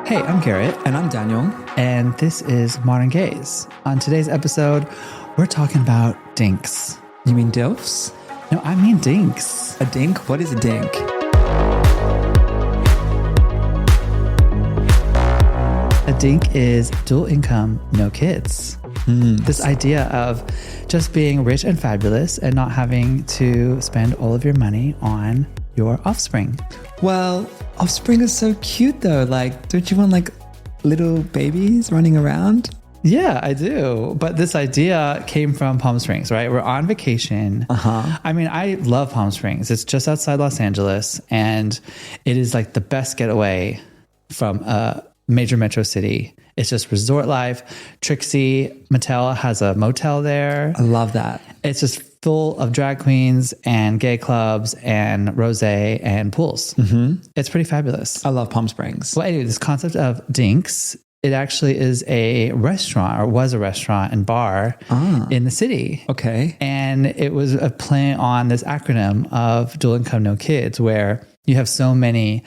Hey, I'm Garrett. And I'm Daniel. And this is Modern Gays. On today's episode, we're talking about DINKS. You mean DILFs? No, I mean DINKS. A dink? What is a dink? A dink is dual income, no kids. This idea of just being rich and fabulous and not having to spend all of your money on your offspring. Well, offspring is so cute though. Like, don't you want like little babies running around? Yeah, I do. But this idea came from Palm Springs, right? We're on vacation. I mean, I love Palm Springs. It's just outside Los Angeles, and it is like the best getaway from a major metro city. It's just resort life. Trixie Mattel has a motel there. I love that. It's just full of drag queens and gay clubs and rosé and pools. It's pretty fabulous. I love Palm Springs. Well, anyway, this concept of DINKS, it actually is a restaurant, or was a restaurant and bar in the city. Okay. And it was a play on this acronym of dual income, no kids, where you have so many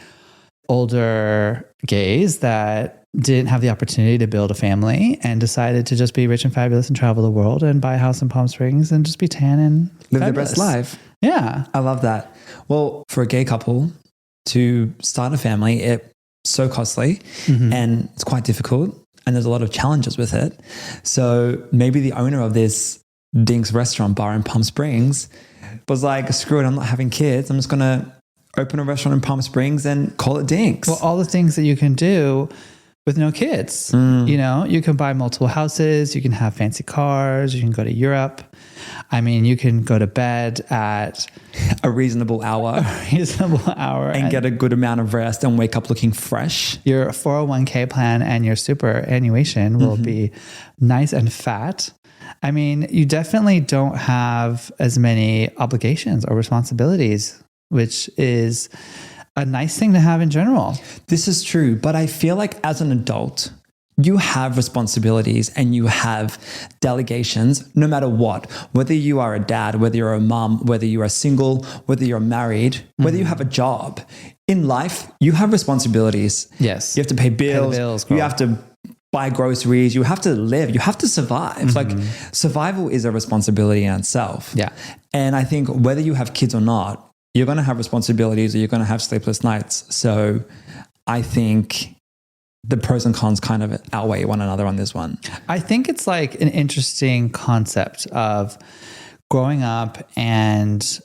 older gays that didn't have the opportunity to build a family and decided to just be rich and fabulous and travel the world and buy a house in Palm Springs and just be tan and Live fabulous. their best life. Yeah. I love that. Well, for a gay couple to start a family, it's so costly and it's quite difficult, and there's a lot of challenges with it. So maybe the owner of this DINKS restaurant bar in Palm Springs was like, screw it, I'm not having kids. I'm just going to open a restaurant in Palm Springs and call it DINKS. Well, all the things that you can do with no kids. You know, you can buy multiple houses, you can have fancy cars, you can go to Europe. I mean, you can go to bed at a reasonable hour and get a good amount of rest and wake up looking fresh. Your 401k plan and your superannuation will be nice and fat. I mean, you definitely don't have as many obligations or responsibilities, which is a nice thing to have in general. This is true, but I feel like as an adult, you have responsibilities and you have delegations no matter what, whether you are a dad, whether you're a mom, whether you are single, whether you're married, whether you have a job. In life, you have responsibilities. Yes. You have to pay bills, girl. you have to buy groceries, you have to live, you have to survive. Like, survival is a responsibility in itself. Yeah. And I think whether you have kids or not, you're going to have responsibilities or you're going to have sleepless nights. So I think the pros and cons kind of outweigh one another on this one. I think it's like an interesting concept of growing up and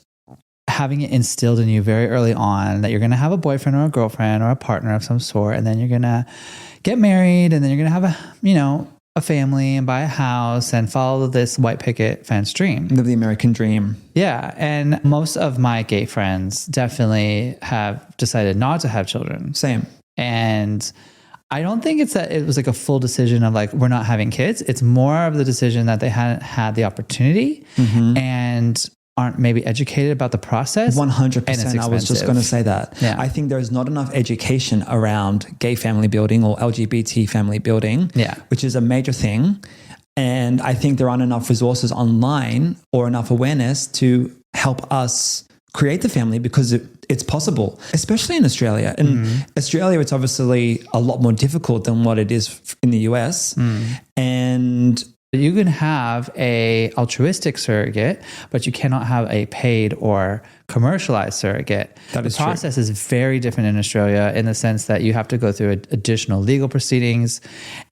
having it instilled in you very early on that you're going to have a boyfriend or a girlfriend or a partner of some sort. And then you're going to get married, and then you're going to have a family and buy a house and follow this white picket fence dream. Live the American dream. Yeah. And most of my gay friends definitely have decided not to have children. Same. And I don't think it's that it was like a full decision of like, we're not having kids. It's more of the decision that they hadn't had the opportunity and aren't maybe educated about the process. 100%. I was just going to say that. Yeah. I think there's not enough education around gay family building or LGBT family building, which is a major thing. And I think there aren't enough resources online or enough awareness to help us create the family, because it's possible, especially in Australia. In Australia, it's obviously a lot more difficult than what it is in the US. And you can have a altruistic surrogate, but you cannot have a paid or commercialized surrogate. That is the process is very different in Australia in the sense that you have to go through additional legal proceedings,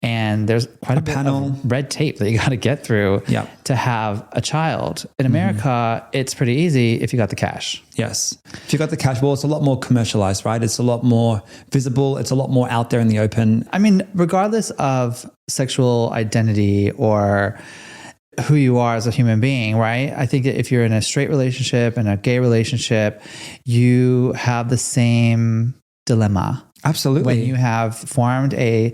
and there's quite a bit of red tape that you got to get through to have a child. In America, it's pretty easy if you got the cash. Yes. If you got the cash, well, it's a lot more commercialized, right? It's a lot more visible. It's a lot more out there in the open. I mean, regardless of sexual identity or who you are as a human being, right? I think that if you're in a straight relationship and a gay relationship, you have the same dilemma. Absolutely. When you have formed a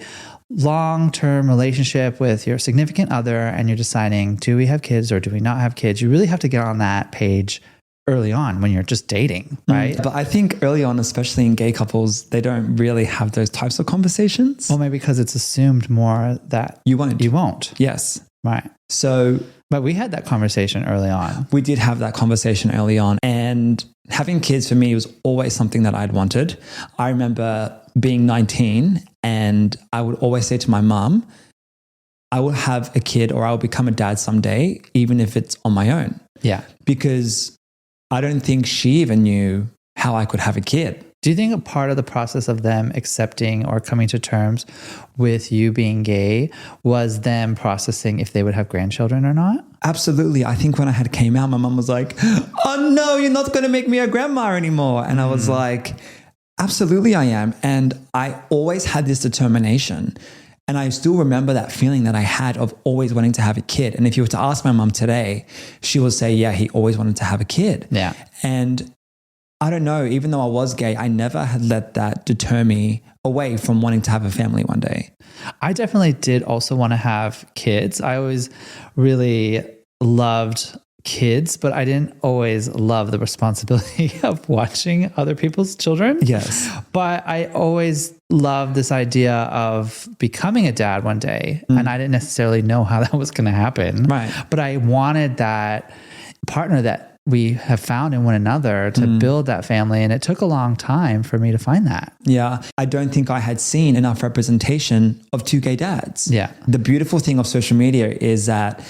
long-term relationship with your significant other and you're deciding, do we have kids or do we not have kids? You really have to get on that page early on when you're just dating, right? But I think early on, especially in gay couples, they don't really have those types of conversations. Well, maybe because it's assumed more that you won't. Yes. Right. So, but we had that conversation early on. We did have that conversation early on, and having kids for me was always something that I'd wanted. I remember being 19, and I would always say to my mum, I will have a kid or I will become a dad someday, even if it's on my own. Yeah. Because I don't think she even knew how I could have a kid. Do you think a part of the process of them accepting or coming to terms with you being gay was them processing if they would have grandchildren or not? Absolutely. I think when I had came out, my mum was like, oh no, you're not going to make me a grandma anymore. And I was like, absolutely I am. And I always had this determination. And I still remember that feeling that I had of always wanting to have a kid. And if you were to ask my mum today, she will say, yeah, he always wanted to have a kid. Yeah. And I don't know, even though I was gay, I never had let that deter me away from wanting to have a family one day. I definitely did also want to have kids. I always really loved kids, but I didn't always love the responsibility of watching other people's children. Yes. But I always loved this idea of becoming a dad one day. And I didn't necessarily know how that was going to happen. Right. But I wanted that partner that we have found in one another to build that family. And it took a long time for me to find that. Yeah. I don't think I had seen enough representation of two gay dads. Yeah. The beautiful thing of social media is that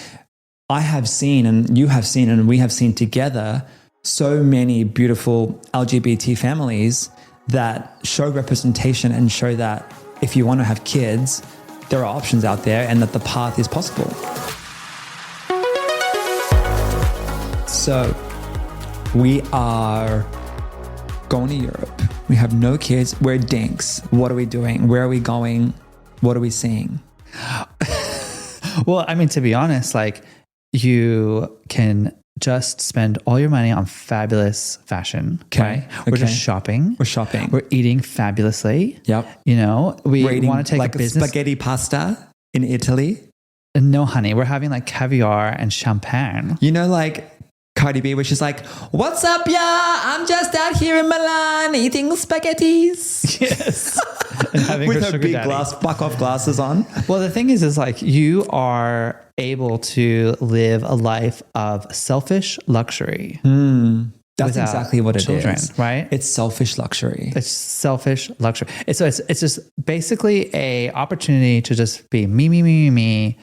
I have seen, and you have seen, and we have seen together so many beautiful LGBT families that show representation and show that if you want to have kids, there are options out there and that the path is possible. So we are going to Europe. We have no kids. We're DINKS. What are we doing? Where are we going? What are we seeing? Well, I mean, to be honest, like, you can just spend all your money on fabulous fashion. Okay. We're just shopping. We're shopping. We're eating fabulously. Yep. You know, we want to take like a business. Spaghetti pasta in Italy. No, honey, we're having like caviar and champagne. You know, like Cardi B, where she's like, what's up, yeah? I'm just out here in Milan eating spaghettis. Yes. And having with her big daddy. buck-off glasses on. Well, the thing is like you are able to live a life of selfish luxury. That's exactly what it is. Right? It's selfish luxury. It's selfish luxury. It's just basically a opportunity to just be me,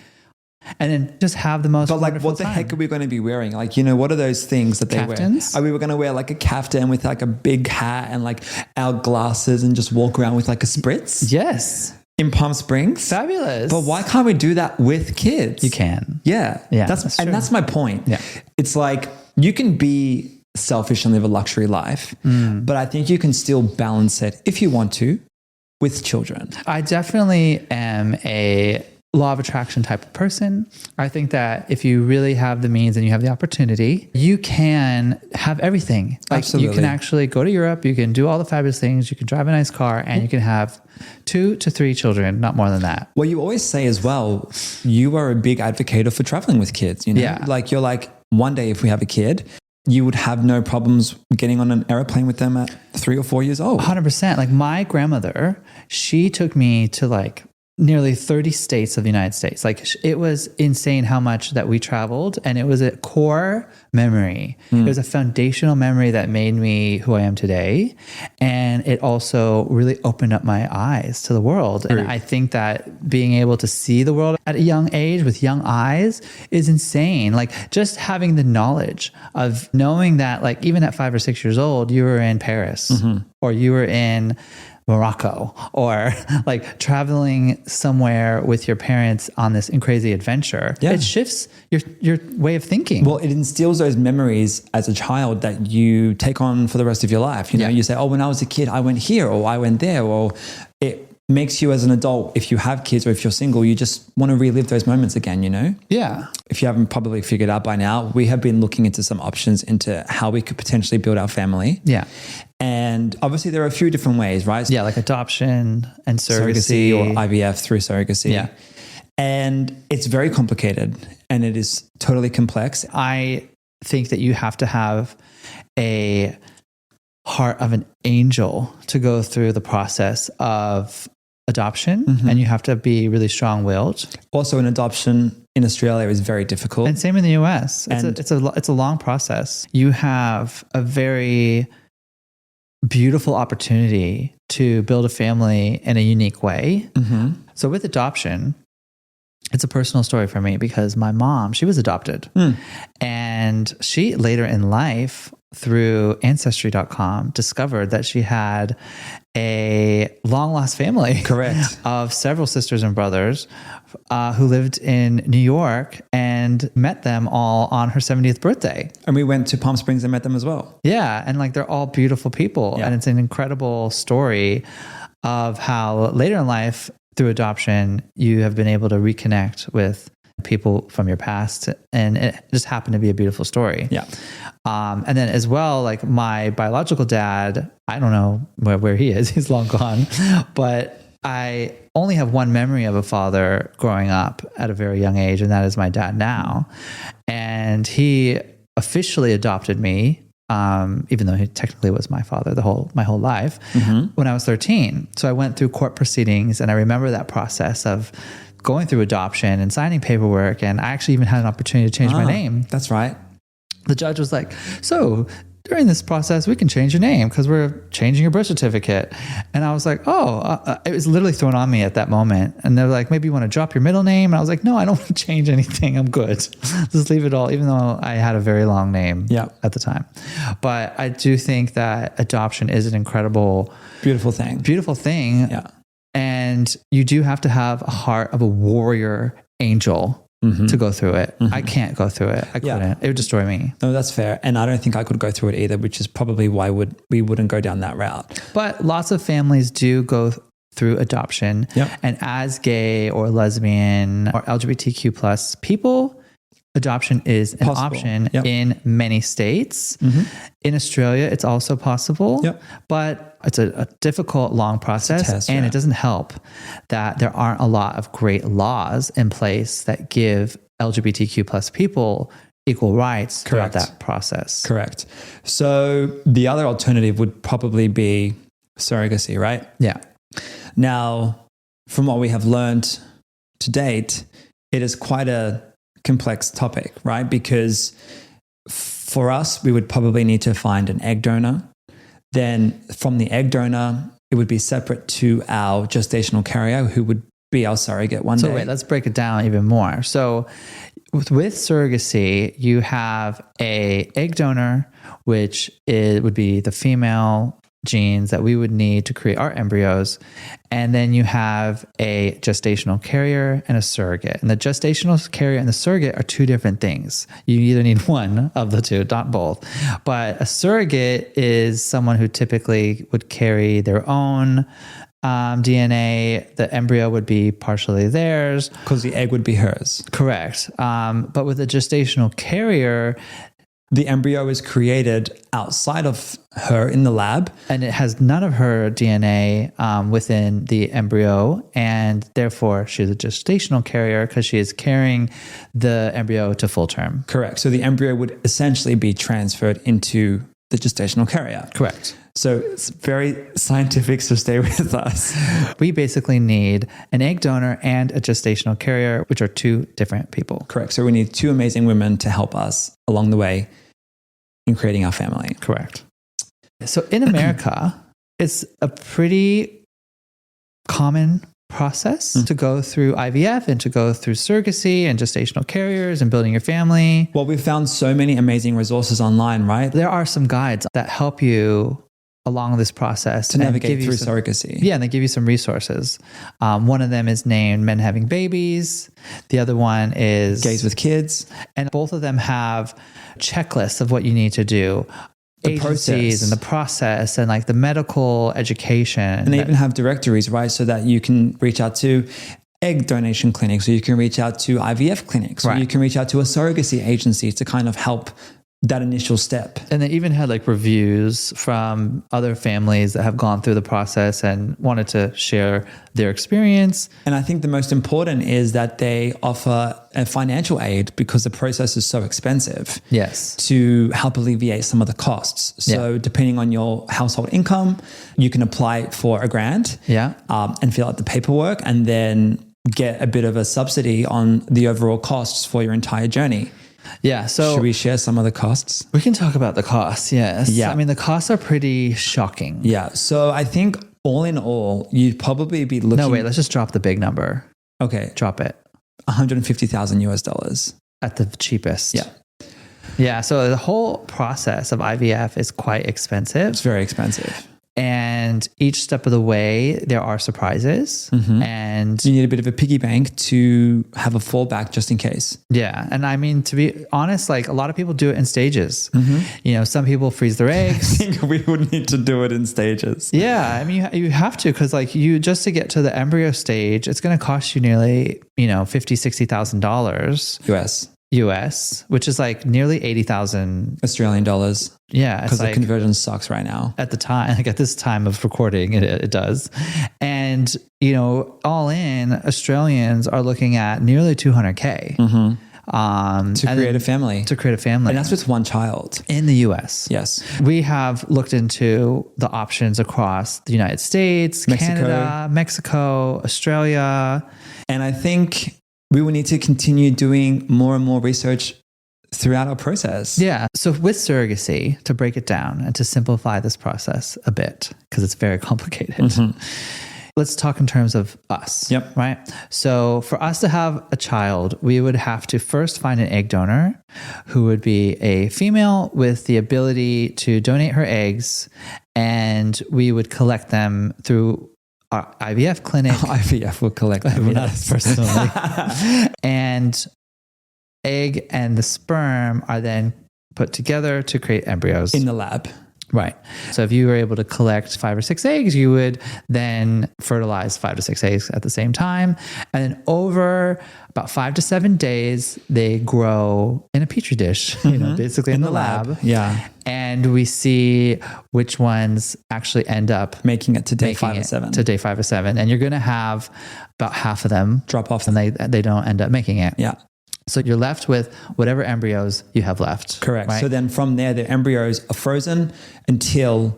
and then just have the most. But like, what the heck are we going to be wearing? Like, you know, what are those things that they Caftans? wear? Are we going to wear like a caftan with like a big hat and like our glasses and just walk around with like a spritz? Yes. In Palm Springs? Fabulous. But why can't we do that with kids? You can. Yeah. That's true. And that's my point. Yeah. It's like you can be selfish and live a luxury life, but I think you can still balance it if you want to with children. I definitely am a law of attraction type of person. I think that if you really have the means and you have the opportunity, you can have everything. Like Absolutely. You can actually go to Europe, you can do all the fabulous things, you can drive a nice car, and you can have 2 to 3 children, not more than that. Well, you always say as well, you are a big advocate for traveling with kids. You know, Yeah. like you're like, one day if we have a kid, you would have no problems getting on an airplane with them at 3 or 4 years old. 100%. Like my grandmother, she took me to like nearly 30 states of the United States. Like it was insane how much that we traveled, and it was a core memory. It was a foundational memory that made me who I am today. And it also really opened up my eyes to the world. And I think that being able to see the world at a young age with young eyes is insane. Like just having the knowledge of knowing that like even at 5 or 6 years old, you were in Paris or you were in Morocco, or like traveling somewhere with your parents on this crazy adventure. Yeah. It shifts your way of thinking. Well, it instills those memories as a child that you take on for the rest of your life. You know, you say, oh, when I was a kid, I went here, or I went there, or it makes you as an adult, if you have kids or if you're single, you just want to relive those moments again, you know? Yeah. If you haven't probably figured out by now, we have been looking into some options into how we could potentially build our family. Yeah. And obviously there are a few different ways, right? Yeah, like adoption and surrogacy. Or IVF through surrogacy. Yeah. And it's very complicated and it is totally complex. I think that you have to have a heart of an angel to go through the process of adoption, and you have to be really strong-willed. Also, an adoption in Australia is very difficult, and same in the US. It's a long process. You have a very beautiful opportunity to build a family in a unique way. Mm-hmm. So with adoption, it's a personal story for me because my mom, she was adopted. And she later in life, through Ancestry.com, discovered that she had a long lost family. Correct. Of several sisters and brothers who lived in New York, and met them all on her 70th birthday. And we went to Palm Springs and met them as well. Yeah. And like, they're all beautiful people. Yeah. And it's an incredible story of how later in life, through adoption, you have been able to reconnect with people from your past, and it just happened to be a beautiful story. Yeah. And then as well, like my biological dad, I don't know where he is. He's long gone, but I only have one memory of a father growing up at a very young age, and that is my dad now. And he officially adopted me, even though he technically was my father my whole life, when I was 13. So I went through court proceedings, and I remember that process of going through adoption and signing paperwork. And I actually even had an opportunity to change my name. That's right. The judge was like, so during this process, we can change your name because we're changing your birth certificate. And I was like, it was literally thrown on me at that moment. And they're like, maybe you want to drop your middle name? And I was like, no, I don't want to change anything. I'm good. Just leave it all, even though I had a very long name at the time. But I do think that adoption is an incredible, beautiful thing. Yeah. And you do have to have a heart of a warrior angel to go through it. I can't go through it. I couldn't. It would destroy me. No, that's fair. And I don't think I could go through it either, which is probably why we wouldn't go down that route. But lots of families do go through adoption. And as gay or lesbian or LGBTQ plus people, adoption is an option in many states. In Australia, it's also possible, but it's a difficult, long process, and it doesn't help that there aren't a lot of great laws in place that give LGBTQ plus people equal rights throughout that process. Correct. So the other alternative would probably be surrogacy, right? Yeah. Now, from what we have learned to date, it is quite a complex topic, right? Because for us, we would probably need to find an egg donor. Then from the egg donor, it would be separate to our gestational carrier, who would be our surrogate one day. So wait, let's break it down even more. So with surrogacy, you have a egg donor, which would be the female genes that we would need to create our embryos. And then you have a gestational carrier and a surrogate. And the gestational carrier and the surrogate are two different things. You either need one of the two, not both. But a surrogate is someone who typically would carry their own DNA. The embryo would be partially theirs. Because the egg would be hers. Correct. But with a gestational carrier, the embryo is created outside of her in the lab. And it has none of her DNA within the embryo. And therefore, she's a gestational carrier because she is carrying the embryo to full term. Correct. So the embryo would essentially be transferred into the gestational carrier. Correct. So it's very scientific, so stay with us. We basically need an egg donor and a gestational carrier, which are two different people. Correct. So we need two amazing women to help us along the way in creating our family. Correct. So in America, it's a pretty common process to go through IVF and to go through surrogacy and gestational carriers and building your family. Well, we've found so many amazing resources online, right? There are some guides that help you along this process to navigate through surrogacy. Yeah, and they give you some resources. One of them is named Men Having Babies. The other one is Gays with Kids. And both of them have checklists of what you need to do. The agencies and the process and like the medical education. And they even have directories, right? So that you can reach out to egg donation clinics, or you can reach out to IVF clinics, or you can reach out to a surrogacy agency to kind of help that initial step. And they even had like reviews from other families that have gone through the process and wanted to share their experience. And I think the most important is that they offer a financial aid because the process is so expensive. Yes. To help alleviate some of the costs. So depending on your household income, you can apply for a grant and fill out the paperwork and then get a bit of a subsidy on the overall costs for your entire journey. Yeah. So should we share some of the costs? We can talk about the costs. Yes. Yeah. I mean, the costs are pretty shocking. Yeah. So I think all in all, you'd probably be looking. No, wait, let's just drop the big number. Okay. Drop it. $150,000 at the cheapest. Yeah. Yeah. So the whole process of IVF is quite expensive. It's very expensive. And each step of the way, there are surprises. And you need a bit of a piggy bank to have a fallback just in case. Yeah. And I mean, to be honest, like a lot of people do it in stages. You know, some people freeze their eggs. I think we would need to do it in stages. Yeah. I mean, you have to, because like just to get to the embryo stage, it's going to cost you nearly, $50,000, $60,000 US, which is like nearly 80,000 Australian dollars. Yeah. Because the conversion sucks right now. At the time, like at this time of recording, it does. And, all in, Australians are looking at nearly 200K. To create a family. To create a family. And that's with one child. In the US. Yes. We have looked into the options across the United States, Canada, Mexico, Australia. And I think we will need to continue doing more and more research throughout our process. Yeah. So with surrogacy, to break it down and to simplify this process a bit, because it's very complicated, let's talk in terms of us. Yep. Right. So for us to have a child, we would have to first find an egg donor who would be a female with the ability to donate her eggs, and we would collect them through our IVF clinic. IVF will collect them. Not personally. And egg and the sperm are then put together to create embryos. In the lab. Right. So if you were able to collect 5 or 6 eggs, you would then fertilize 5 to 6 eggs at the same time. And then over about 5 to 7 days, they grow in a petri dish, basically in the lab. Yeah. And we see which ones actually end up making it to day 5 or 7. To day 5 or 7. And you're going to have about half of them drop off, and they don't end up making it. Yeah. So you're left with whatever embryos you have left. Correct. Right? So then from there, the embryos are frozen until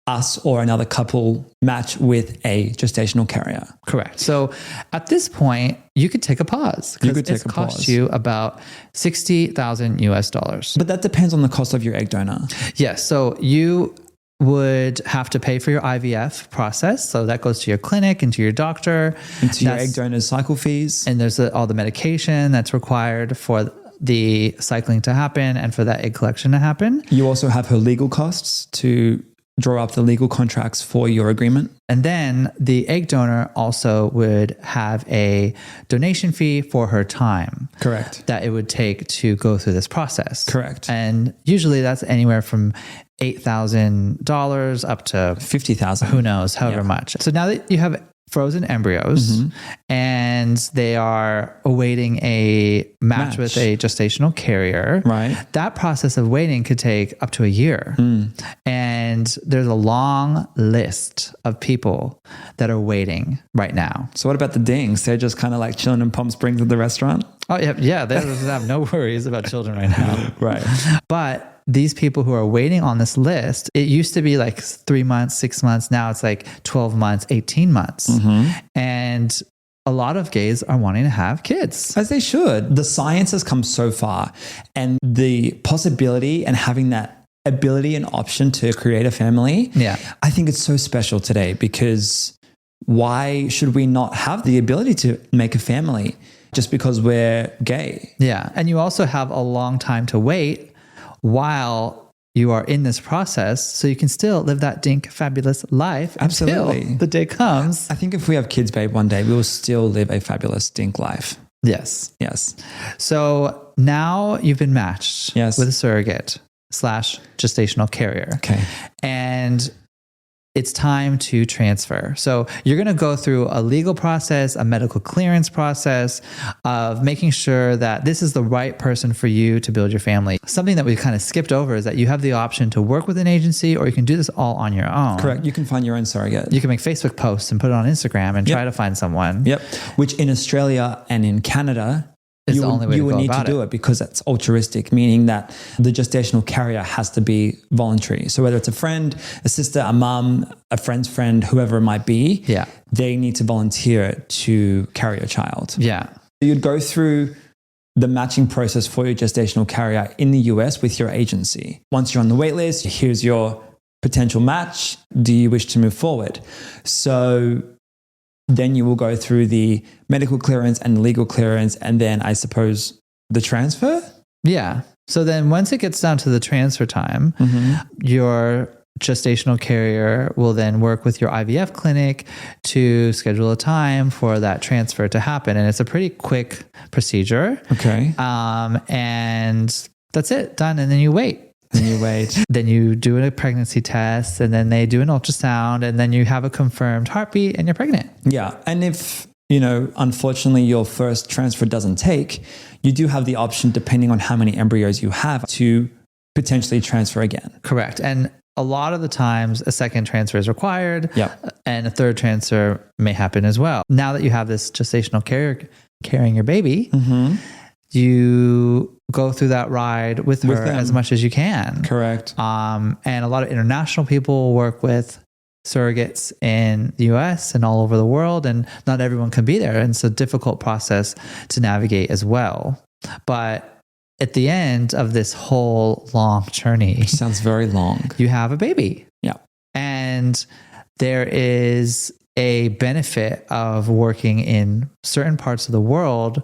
us or another couple match with a gestational carrier. Correct. So at this point, you could take a pause. You could take a cost pause. you about $60,000. But that depends on the cost of your egg donor. Yes. So you would have to pay for your IVF process. So that goes to your clinic and to your doctor. And to your egg donor's cycle fees. And there's all the medication that's required for the cycling to happen and for that egg collection to happen. You also have her legal costs to draw up the legal contracts for your agreement. And then the egg donor also would have a donation fee for her time. Correct. That it would take to go through this process. Correct. And usually that's anywhere from $8,000 up to $50,000. Who knows, however much. So now that you have frozen embryos and they are awaiting a match with a gestational carrier, right? That process of waiting could take up to a year. And there's a long list of people that are waiting right now. So what about the DINKS? They're just kind of like chilling in Palm Springs at the restaurant? Oh, yeah. They have no worries about children right now. Right. But these people who are waiting on this list, it used to be like 3 months, 6 months. Now it's like 12 months, 18 months. And a lot of gays are wanting to have kids. As they should. The science has come so far, and the possibility and having that ability and option to create a family. Yeah. I think it's so special today, because why should we not have the ability to make a family just because we're gay? Yeah. And you also have a long time to wait while you are in this process, so you can still live that DINK fabulous life until the day comes. I think if we have kids, babe, one day we will still live a fabulous DINK life. Yes. Yes. So now you've been matched with a surrogate / gestational carrier. Okay. And it's time to transfer. So you're going to go through a legal process, a medical clearance process of making sure that this is the right person for you to build your family. Something that we kind of skipped over is that you have the option to work with an agency, or you can do this all on your own. Correct. You can find your own surrogate. You can make Facebook posts and put it on Instagram and try to find someone. Yep. Which in Australia and in Canada, you would need to do it because it's altruistic, meaning that the gestational carrier has to be voluntary. So whether it's a friend, a sister, a mum, a friend's friend, whoever it might be, they need to volunteer to carry a child. Yeah. You'd go through the matching process for your gestational carrier in the US with your agency. Once you're on the wait list, here's your potential match. Do you wish to move forward? So then you will go through the medical clearance and legal clearance, and then I suppose the transfer? Yeah. So then once it gets down to the transfer time, your gestational carrier will then work with your IVF clinic to schedule a time for that transfer to happen. And it's a pretty quick procedure. Okay. And that's it, done. And then you wait. Then you do a pregnancy test, and then they do an ultrasound, and then you have a confirmed heartbeat and you're pregnant. Yeah. And if, unfortunately your first transfer doesn't take, you do have the option, depending on how many embryos you have, to potentially transfer again. Correct. And a lot of the times a second transfer is required, and a third transfer may happen as well. Now that you have this gestational carrier carrying your baby, you go through that ride with her as much as you can. Correct. And a lot of international people work with surrogates in the US and all over the world, and not everyone can be there. And it's a difficult process to navigate as well. But at the end of this whole long journey, sounds very long, you have a baby. Yeah. And there is a benefit of working in certain parts of the world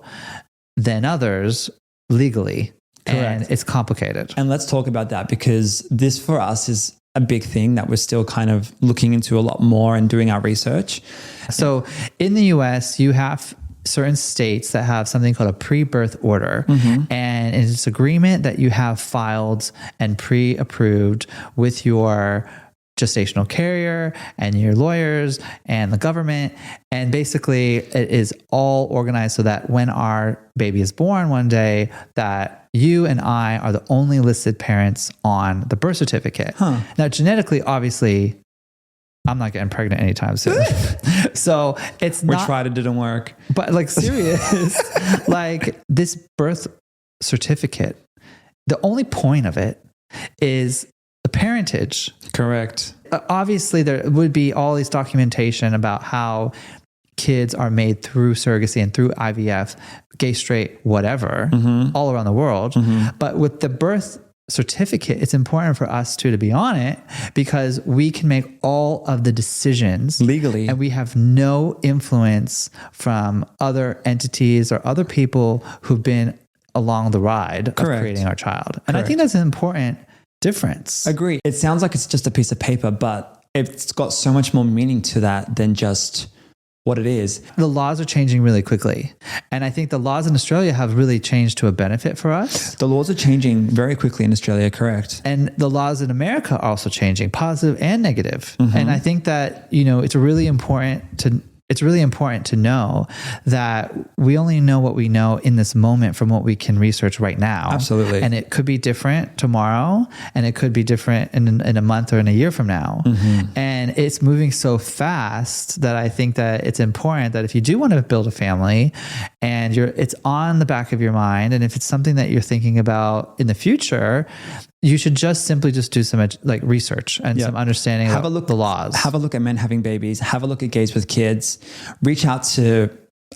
than others legally. Correct. And it's complicated. And let's talk about that, because this for us is a big thing that we're still kind of looking into a lot more and doing our research. So in the US, you have certain states that have something called a pre-birth order. And it's agreement that you have filed and pre-approved with your gestational carrier and your lawyers and the government. And basically it is all organized so that when our baby is born one day, that you and I are the only listed parents on the birth certificate. Now, genetically, obviously, I'm not getting pregnant anytime soon. So we tried, it didn't work. But like serious, like this birth certificate, the only point of it is the parentage. Correct. Obviously, there would be all these documentation about how kids are made through surrogacy and through IVF, gay, straight, whatever, all around the world. But with the birth certificate, it's important for us to be on it, because we can make all of the decisions legally, and we have no influence from other entities or other people who've been along the ride of creating our child. And I think that's an important difference. Agree. It sounds like it's just a piece of paper, but it's got so much more meaning to that than just what it is. The laws are changing really quickly. And I think the laws in Australia have really changed to a benefit for us. The laws are changing very quickly in Australia, correct. And the laws in America are also changing, positive and negative. And I think that, it's really important to know that we only know what we know in this moment from what we can research right now. Absolutely. And it could be different tomorrow, and it could be different in a month or in a year from now. And it's moving so fast that I think that it's important that if you do want to build a family and it's on the back of your mind, and if it's something that you're thinking about in the future, you should simply do some research and some understanding of the laws. Have a look at men having babies. Have a look at gays with kids. Reach out to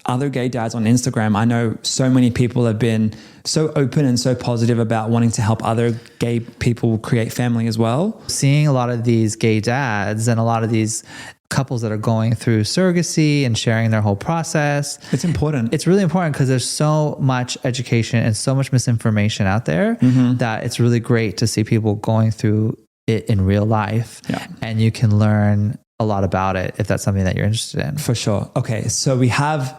other gay dads on Instagram. I know so many people have been so open and so positive about wanting to help other gay people create family as well. Seeing a lot of these gay dads and a lot of these couples that are going through surrogacy and sharing their whole process. It's important. It's really important because there's so much education and so much misinformation out there that it's really great to see people going through it in real life. And you can learn a lot about it if that's something that you're interested in. For sure. Okay. So we have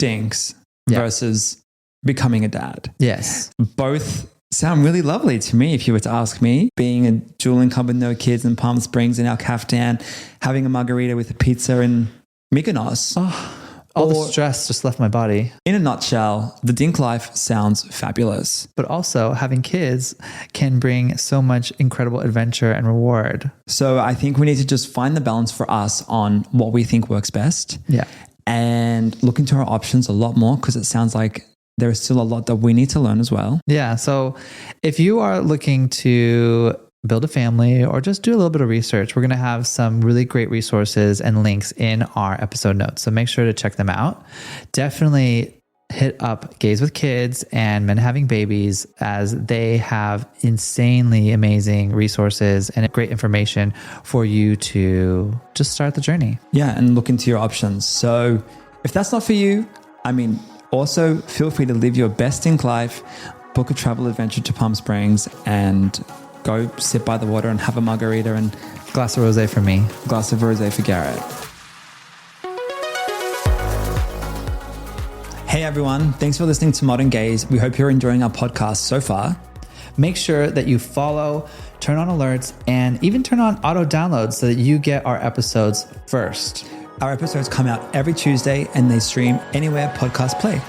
DINKS versus becoming a dad. Yes. Both sound really lovely to me, if you were to ask me. Being a dual income with no kids in Palm Springs in our caftan, having a margarita with a pizza in Mykonos. All the stress just left my body. In a nutshell, the DINK life sounds fabulous. But also having kids can bring so much incredible adventure and reward. So I think we need to just find the balance for us on what we think works best. And look into our options a lot more, because it sounds like there is still a lot that we need to learn as well. Yeah. So if you are looking to build a family or just do a little bit of research, we're going to have some really great resources and links in our episode notes. So make sure to check them out. Definitely hit up Gays with Kids and Men Having Babies, as they have insanely amazing resources and great information for you to just start the journey. Yeah, and look into your options. So if that's not for you, also feel free to live your best in life, book a travel adventure to Palm Springs and go sit by the water and have a margarita and glass of rosé for me. Glass of rosé for Garrett. Hey everyone, thanks for listening to Modern Gays. We hope you're enjoying our podcast so far. Make sure that you follow, turn on alerts, and even turn on auto downloads so that you get our episodes first. Our episodes come out every Tuesday and they stream anywhere podcasts play.